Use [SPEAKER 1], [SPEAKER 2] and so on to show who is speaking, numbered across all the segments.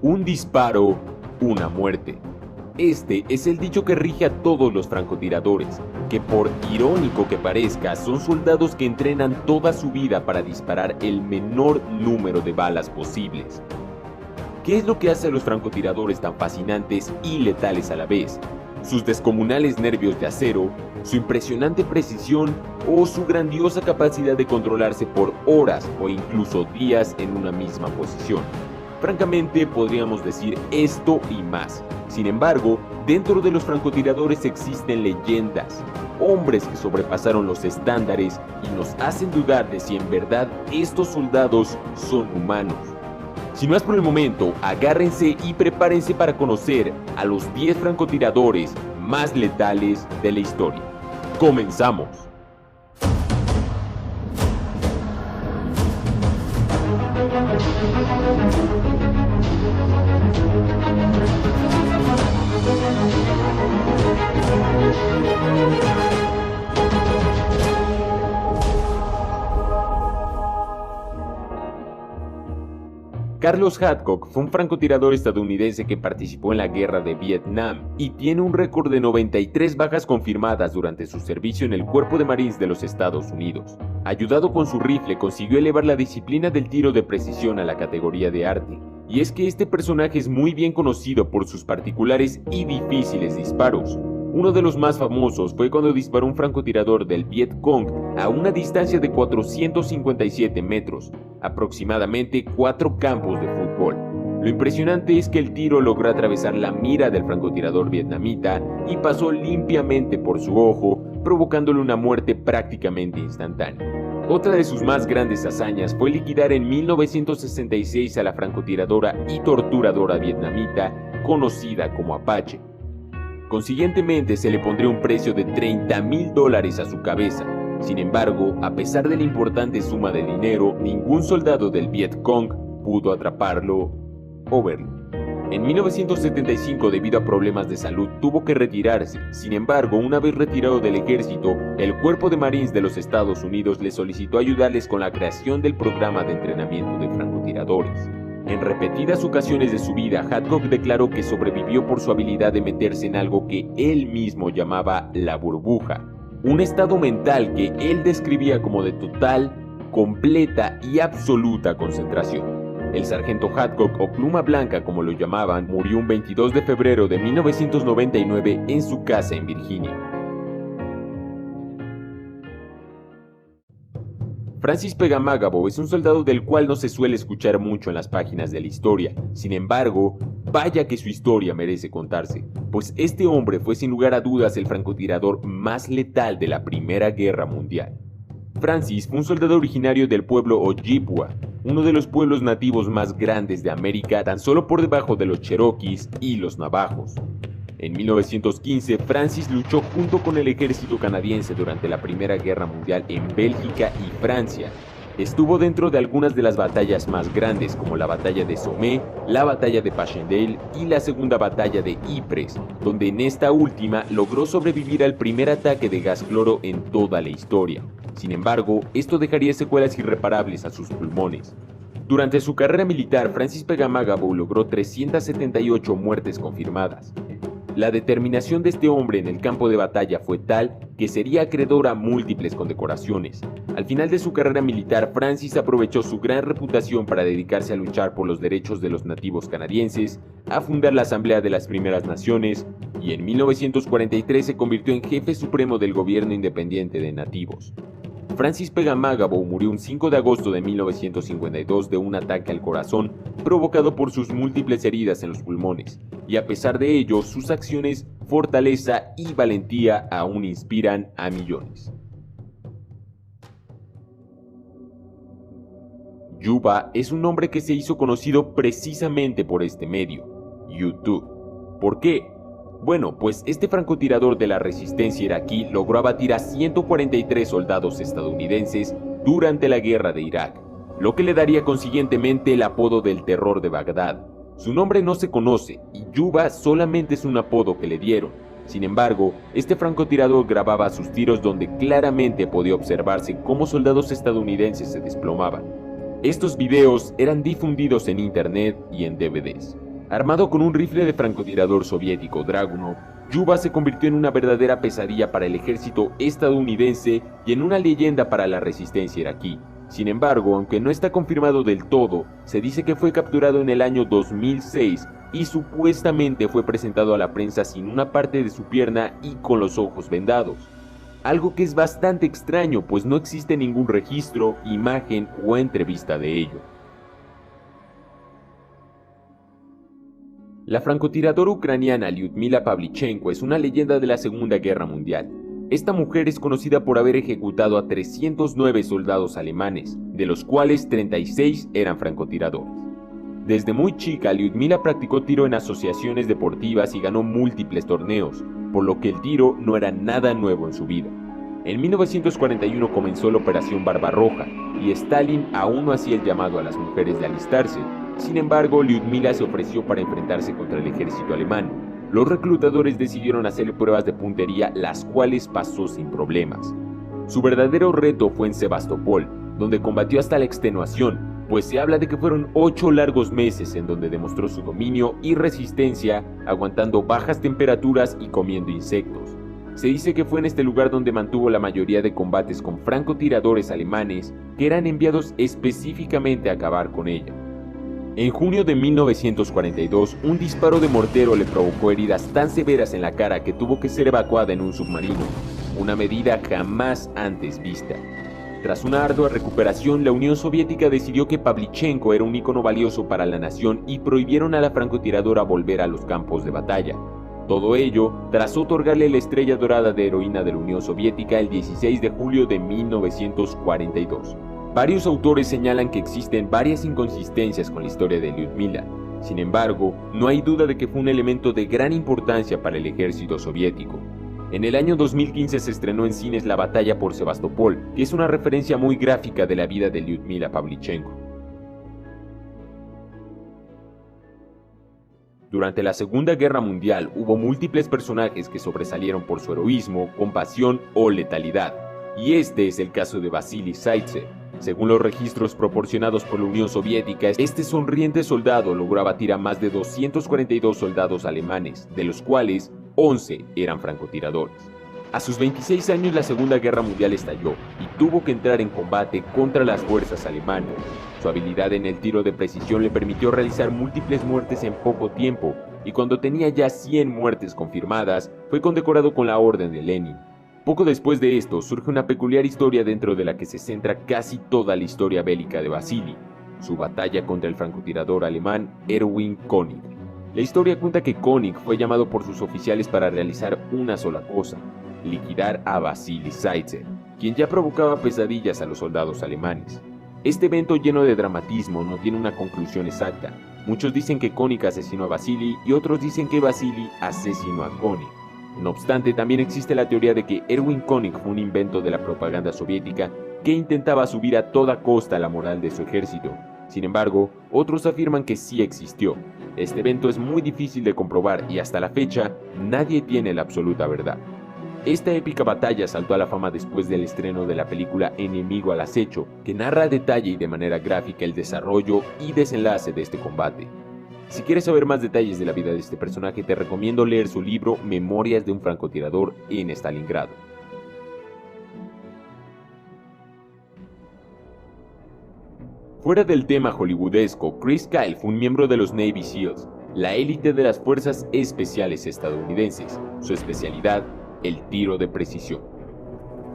[SPEAKER 1] Un disparo, una muerte. Este es el dicho que rige a todos los francotiradores, que por irónico que parezca, son soldados que entrenan toda su vida para disparar el menor número de balas posibles. ¿Qué es lo que hace a los francotiradores tan fascinantes y letales a la vez? ¿Sus descomunales nervios de acero, su impresionante precisión o su grandiosa capacidad de controlarse por horas o incluso días en una misma posición? Francamente, podríamos decir esto y más. Sin embargo, dentro de los francotiradores existen leyendas, hombres que sobrepasaron los estándares y nos hacen dudar de si en verdad estos soldados son humanos. Sin más por el momento, agárrense y prepárense para conocer a los 10 francotiradores más letales de la historia. ¡Comenzamos! Carlos Hadcock fue un francotirador estadounidense que participó en la guerra de Vietnam y tiene un récord de 93 bajas confirmadas durante su servicio en el Cuerpo de Marines de los Estados Unidos. Ayudado con su rifle, consiguió elevar la disciplina del tiro de precisión a la categoría de arte. Y es que este personaje es muy bien conocido por sus particulares y difíciles disparos. Uno de los más famosos fue cuando disparó un francotirador del Viet Cong a una distancia de 457 metros, aproximadamente 4 campos de fútbol. Lo impresionante es que el tiro logró atravesar la mira del francotirador vietnamita y pasó limpiamente por su ojo, provocándole una muerte prácticamente instantánea. Otra de sus más grandes hazañas fue liquidar en 1966 a la francotiradora y torturadora vietnamita conocida como Apache. Consiguientemente se le pondría un precio de $30,000 a su cabeza. Sin embargo, a pesar de la importante suma de dinero, ningún soldado del Viet Cong pudo atraparlo o verlo. En 1975, debido a problemas de salud, tuvo que retirarse. Sin embargo, una vez retirado del ejército, el Cuerpo de Marines de los Estados Unidos le solicitó ayudarles con la creación del programa de entrenamiento de francotiradores. En repetidas ocasiones de su vida, Hadcock declaró que sobrevivió por su habilidad de meterse en algo que él mismo llamaba la burbuja, un estado mental que él describía como de total, completa y absoluta concentración. El sargento Hadcock, o Pluma Blanca como lo llamaban, murió un 22 de febrero de 1999 en su casa en Virginia. Francis Pegamagabo es un soldado del cual no se suele escuchar mucho en las páginas de la historia. Sin embargo, vaya que su historia merece contarse, pues este hombre fue sin lugar a dudas el francotirador más letal de la Primera Guerra Mundial. Francis fue un soldado originario del pueblo Ojibwa, uno de los pueblos nativos más grandes de América, tan solo por debajo de los Cherokees y los Navajos. En 1915, Francis luchó junto con el ejército canadiense durante la Primera Guerra Mundial en Bélgica y Francia. Estuvo dentro de algunas de las batallas más grandes, como la batalla de Somme, la batalla de Passchendaele y la segunda batalla de Ypres, donde en esta última logró sobrevivir al primer ataque de gas cloro en toda la historia. Sin embargo, esto dejaría secuelas irreparables a sus pulmones. Durante su carrera militar, Francis Pegamagabo logró 378 muertes confirmadas. La determinación de este hombre en el campo de batalla fue tal que sería acreedor a múltiples condecoraciones. Al final de su carrera militar, Francis aprovechó su gran reputación para dedicarse a luchar por los derechos de los nativos canadienses, a fundar la Asamblea de las Primeras Naciones y en 1943 se convirtió en jefe supremo del gobierno independiente de nativos. Francis Pegamagabo murió un 5 de agosto de 1952 de un ataque al corazón provocado por sus múltiples heridas en los pulmones, y a pesar de ello, sus acciones, fortaleza y valentía aún inspiran a millones. Yuba es un nombre que se hizo conocido precisamente por este medio, YouTube. ¿Por qué? Bueno, pues este francotirador de la resistencia iraquí logró abatir a 143 soldados estadounidenses durante la guerra de Irak, lo que le daría consiguientemente el apodo del terror de Bagdad. Su nombre no se conoce y Yuba solamente es un apodo que le dieron. Sin embargo, este francotirador grababa sus tiros donde claramente podía observarse cómo soldados estadounidenses se desplomaban. Estos videos eran difundidos en internet y en DVDs. Armado con un rifle de francotirador soviético Dragunov, Yuba se convirtió en una verdadera pesadilla para el ejército estadounidense y en una leyenda para la resistencia iraquí. Sin embargo, aunque no está confirmado del todo, se dice que fue capturado en el año 2006 y supuestamente fue presentado a la prensa sin una parte de su pierna y con los ojos vendados. Algo que es bastante extraño, pues no existe ningún registro, imagen o entrevista de ello. La francotiradora ucraniana Lyudmila Pavlichenko es una leyenda de la Segunda Guerra Mundial. Esta mujer es conocida por haber ejecutado a 309 soldados alemanes, de los cuales 36 eran francotiradores. Desde muy chica, Lyudmila practicó tiro en asociaciones deportivas y ganó múltiples torneos, por lo que el tiro no era nada nuevo en su vida. En 1941 comenzó la Operación Barbarroja, y Stalin aún no hacía el llamado a las mujeres de alistarse. Sin embargo, Lyudmila se ofreció para enfrentarse contra el ejército alemán. Los reclutadores decidieron hacerle pruebas de puntería, las cuales pasó sin problemas. Su verdadero reto fue en Sebastopol, donde combatió hasta la extenuación, pues se habla de que fueron 8 largos meses en donde demostró su dominio y resistencia, aguantando bajas temperaturas y comiendo insectos. Se dice que fue en este lugar donde mantuvo la mayoría de combates con francotiradores alemanes que eran enviados específicamente a acabar con ella. En junio de 1942, un disparo de mortero le provocó heridas tan severas en la cara que tuvo que ser evacuada en un submarino, una medida jamás antes vista. Tras una ardua recuperación, la Unión Soviética decidió que Pavlichenko era un ícono valioso para la nación y prohibieron a la francotiradora volver a los campos de batalla. Todo ello tras otorgarle la estrella dorada de heroína de la Unión Soviética el 16 de julio de 1942. Varios autores señalan que existen varias inconsistencias con la historia de Lyudmila. Sin embargo, no hay duda de que fue un elemento de gran importancia para el ejército soviético. En el año 2015 se estrenó en cines La batalla por Sebastopol, que es una referencia muy gráfica de la vida de Lyudmila Pavlichenko. Durante la Segunda Guerra Mundial hubo múltiples personajes que sobresalieron por su heroísmo, compasión o letalidad, y este es el caso de Vasily Zaitsev. Según los registros proporcionados por la Unión Soviética, este sonriente soldado logró abatir a más de 242 soldados alemanes, de los cuales 11 eran francotiradores. A sus 26 años la Segunda Guerra Mundial estalló y tuvo que entrar en combate contra las fuerzas alemanas. Su habilidad en el tiro de precisión le permitió realizar múltiples muertes en poco tiempo, y cuando tenía ya 100 muertes confirmadas, fue condecorado con la Orden de Lenin. Poco después de esto, surge una peculiar historia dentro de la que se centra casi toda la historia bélica de Vasily, su batalla contra el francotirador alemán Erwin König. La historia cuenta que König fue llamado por sus oficiales para realizar una sola cosa: liquidar a Vasily Zaitsev, quien ya provocaba pesadillas a los soldados alemanes. Este evento lleno de dramatismo no tiene una conclusión exacta. Muchos dicen que König asesinó a Vasily y otros dicen que Vasily asesinó a König. No obstante, también existe la teoría de que Erwin König fue un invento de la propaganda soviética que intentaba subir a toda costa la moral de su ejército. Sin embargo, otros afirman que sí existió. Este evento es muy difícil de comprobar y hasta la fecha nadie tiene la absoluta verdad. Esta épica batalla saltó a la fama después del estreno de la película Enemigo al acecho, que narra a detalle y de manera gráfica el desarrollo y desenlace de este combate. Si quieres saber más detalles de la vida de este personaje, te recomiendo leer su libro Memorias de un francotirador en Stalingrado. Fuera del tema hollywoodesco, Chris Kyle fue un miembro de los Navy SEALs, la élite de las fuerzas especiales estadounidenses. Su especialidad, el tiro de precisión.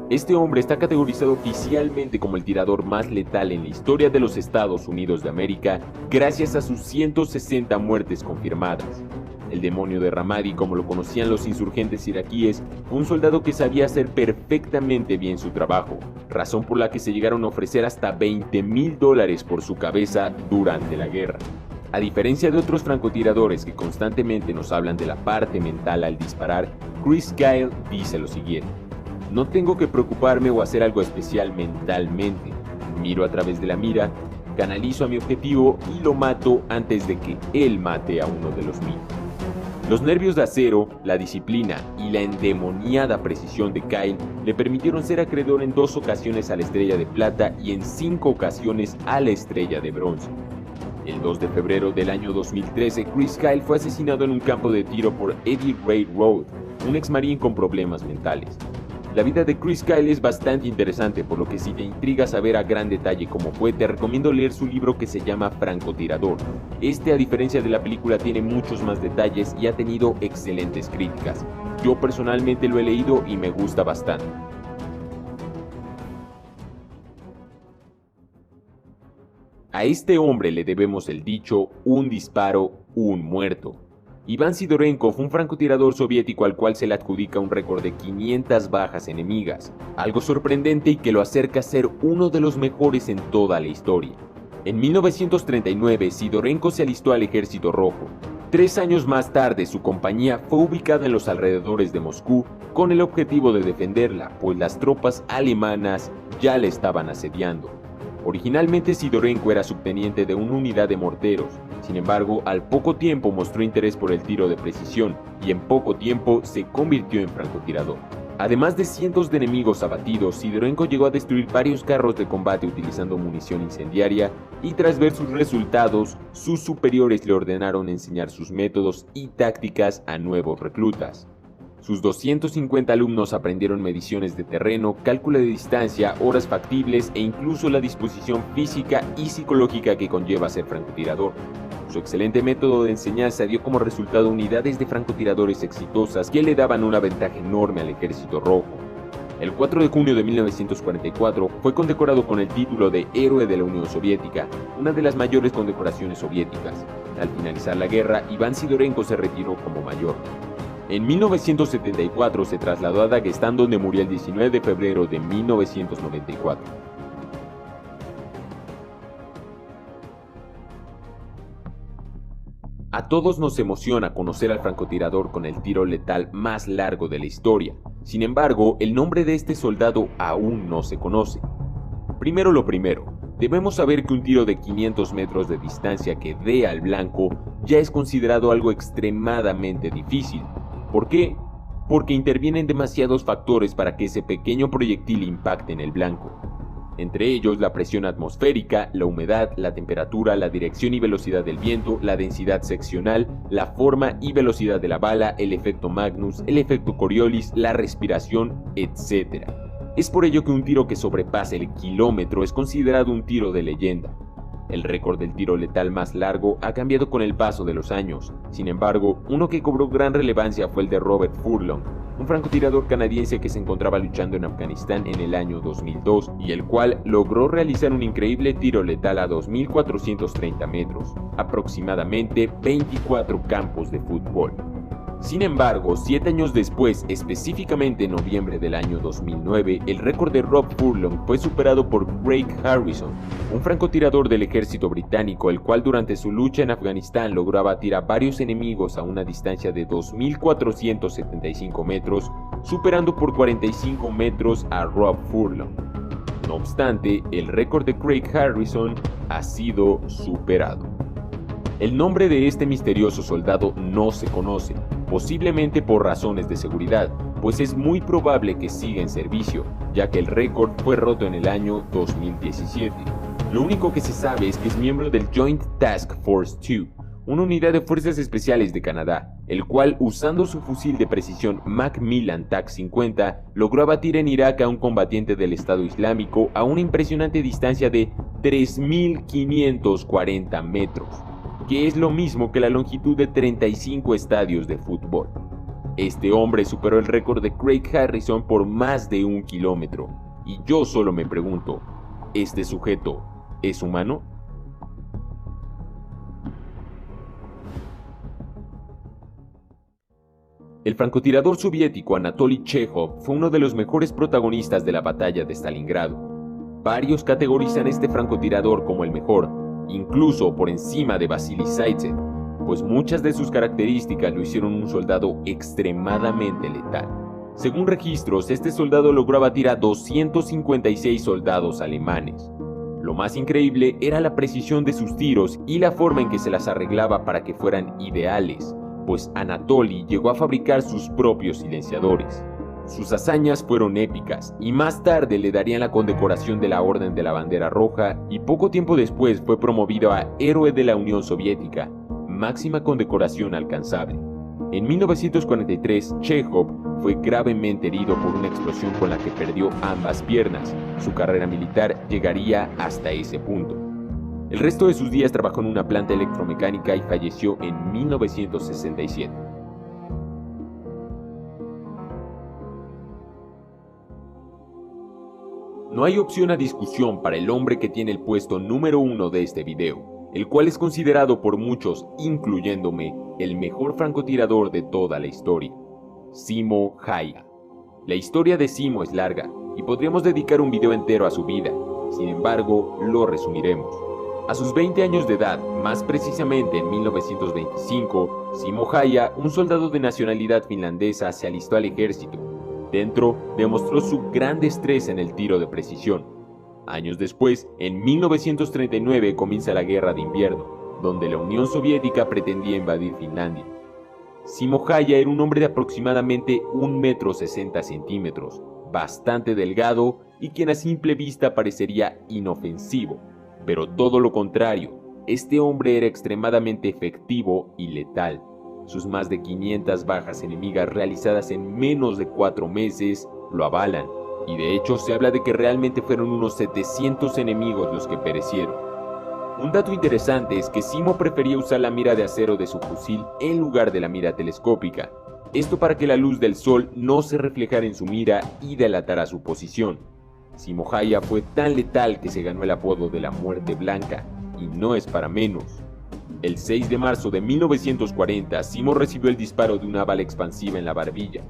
[SPEAKER 1] Este hombre está categorizado oficialmente como el tirador más letal en la historia de los Estados Unidos de América, gracias a sus 160 muertes confirmadas. El demonio de Ramadi, como lo conocían los insurgentes iraquíes, fue un soldado que sabía hacer perfectamente bien su trabajo, razón por la que se llegaron a ofrecer hasta $20,000 por su cabeza durante la guerra. A diferencia de otros francotiradores que constantemente nos hablan de la parte mental al disparar, Chris Kyle dice lo siguiente: no tengo que preocuparme o hacer algo especial mentalmente. Miro a través de la mira, canalizo a mi objetivo y lo mato antes de que él mate a uno de los míos. Los nervios de acero, la disciplina y la endemoniada precisión de Kyle le permitieron ser acreedor en 2 ocasiones a la estrella de plata y en 5 ocasiones a la estrella de bronce. El 2 de febrero del año 2013, Chris Kyle fue asesinado en un campo de tiro por Eddie Ray Road, un ex-marín con problemas mentales. La vida de Chris Kyle es bastante interesante, por lo que si te intriga saber a gran detalle cómo fue, te recomiendo leer su libro que se llama Francotirador. Este, a diferencia de la película, tiene muchos más detalles y ha tenido excelentes críticas. Yo personalmente lo he leído y me gusta bastante. A este hombre le debemos el dicho, un disparo, un muerto. Iván Sidorenko fue un francotirador soviético al cual se le adjudica un récord de 500 bajas enemigas, algo sorprendente y que lo acerca a ser uno de los mejores en toda la historia. En 1939, Sidorenko se alistó al Ejército Rojo. 3 años más tarde, su compañía fue ubicada en los alrededores de Moscú con el objetivo de defenderla, pues las tropas alemanas ya la estaban asediando. Originalmente Sidorenko era subteniente de una unidad de morteros, sin embargo, al poco tiempo mostró interés por el tiro de precisión y en poco tiempo se convirtió en francotirador. Además de cientos de enemigos abatidos, Sidorenko llegó a destruir varios carros de combate utilizando munición incendiaria y tras ver sus resultados, sus superiores le ordenaron enseñar sus métodos y tácticas a nuevos reclutas. Sus 250 alumnos aprendieron mediciones de terreno, cálculo de distancia, horas factibles e incluso la disposición física y psicológica que conlleva ser francotirador. Su excelente método de enseñanza dio como resultado unidades de francotiradores exitosas que le daban una ventaja enorme al Ejército Rojo. El 4 de junio de 1944 fue condecorado con el título de Héroe de la Unión Soviética, una de las mayores condecoraciones soviéticas. Al finalizar la guerra, Iván Sidorenko se retiró como mayor. En 1974 se trasladó a Daguestán, donde murió el 19 de febrero de 1994. A todos nos emociona conocer al francotirador con el tiro letal más largo de la historia. Sin embargo, el nombre de este soldado aún no se conoce. Primero lo primero, debemos saber que un tiro de 500 metros de distancia que dé al blanco ya es considerado algo extremadamente difícil. ¿Por qué? Porque intervienen demasiados factores para que ese pequeño proyectil impacte en el blanco. Entre ellos la presión atmosférica, la humedad, la temperatura, la dirección y velocidad del viento, la densidad seccional, la forma y velocidad de la bala, el efecto Magnus, el efecto Coriolis, la respiración, etc. Es por ello que un tiro que sobrepase el kilómetro es considerado un tiro de leyenda. El récord del tiro letal más largo ha cambiado con el paso de los años. Sin embargo, uno que cobró gran relevancia fue el de Robert Furlong, un francotirador canadiense que se encontraba luchando en Afganistán en el año 2002 y el cual logró realizar un increíble tiro letal a 2.430 metros, aproximadamente 24 campos de fútbol. Sin embargo, 7 años después, específicamente en noviembre del año 2009, el récord de Rob Furlong fue superado por Craig Harrison, un francotirador del ejército británico, el cual durante su lucha en Afganistán logró abatir a varios enemigos a una distancia de 2.475 metros, superando por 45 metros a Rob Furlong. No obstante, el récord de Craig Harrison ha sido superado. El nombre de este misterioso soldado no se conoce, posiblemente por razones de seguridad, pues es muy probable que siga en servicio, ya que el récord fue roto en el año 2017. Lo único que se sabe es que es miembro del Joint Task Force 2, una unidad de fuerzas especiales de Canadá, el cual, usando su fusil de precisión Macmillan TAC-50, logró abatir en Irak a un combatiente del Estado Islámico a una impresionante distancia de 3.540 metros. Que es lo mismo que la longitud de 35 estadios de fútbol. Este hombre superó el récord de Craig Harrison por más de 1 kilómetro. Y yo solo me pregunto, ¿este sujeto es humano? El francotirador soviético Anatoly Chekhov fue uno de los mejores protagonistas de la batalla de Stalingrado. Varios categorizan a este francotirador como el mejor, incluso por encima de Vasily Zaitsev, pues muchas de sus características lo hicieron un soldado extremadamente letal. Según registros, este soldado logró abatir a 256 soldados alemanes. Lo más increíble era la precisión de sus tiros y la forma en que se las arreglaba para que fueran ideales, pues Anatoly llegó a fabricar sus propios silenciadores. Sus hazañas fueron épicas y más tarde le darían la condecoración de la Orden de la Bandera Roja y poco tiempo después fue promovido a Héroe de la Unión Soviética, máxima condecoración alcanzable. En 1943, Chekhov fue gravemente herido por una explosión con la que perdió ambas piernas. Su carrera militar llegaría hasta ese punto. El resto de sus días trabajó en una planta electromecánica y falleció en 1967. No hay opción a discusión para el hombre que tiene el puesto número 1 de este video, el cual es considerado por muchos, incluyéndome, el mejor francotirador de toda la historia, Simo Häyhä. La historia de Simo es larga y podríamos dedicar un video entero a su vida, sin embargo, lo resumiremos. A sus 20 años de edad, más precisamente en 1925, Simo Häyhä, un soldado de nacionalidad finlandesa, se alistó al ejército. Dentro, demostró su gran destreza en el tiro de precisión. Años después, en 1939, comienza la Guerra de Invierno, donde la Unión Soviética pretendía invadir Finlandia. Simo Häyhä era un hombre de aproximadamente 1,60 m, bastante delgado y quien a simple vista parecería inofensivo, pero todo lo contrario, este hombre era extremadamente efectivo y letal. Sus más de 500 bajas enemigas realizadas en menos de 4 meses lo avalan, y de hecho se habla de que realmente fueron unos 700 enemigos los que perecieron. Un dato interesante es que Simo prefería usar la mira de acero de su fusil en lugar de la mira telescópica, esto para que la luz del sol no se reflejara en su mira y delatara su posición. Simo Häyhä fue tan letal que se ganó el apodo de la Muerte Blanca, y no es para menos. El 6 de marzo de 1940, Simo recibió el disparo de una bala expansiva en la barbilla.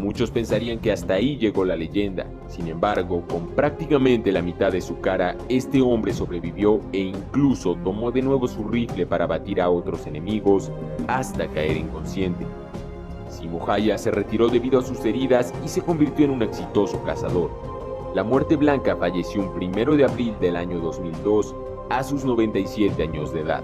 [SPEAKER 1] Muchos pensarían que hasta ahí llegó la leyenda. Sin embargo, con prácticamente la mitad de su cara, este hombre sobrevivió e incluso tomó de nuevo su rifle para batir a otros enemigos hasta caer inconsciente. Simo Häyhä se retiró debido a sus heridas y se convirtió en un exitoso cazador. La Muerte Blanca falleció un 1 de abril del año 2002 a sus 97 años de edad.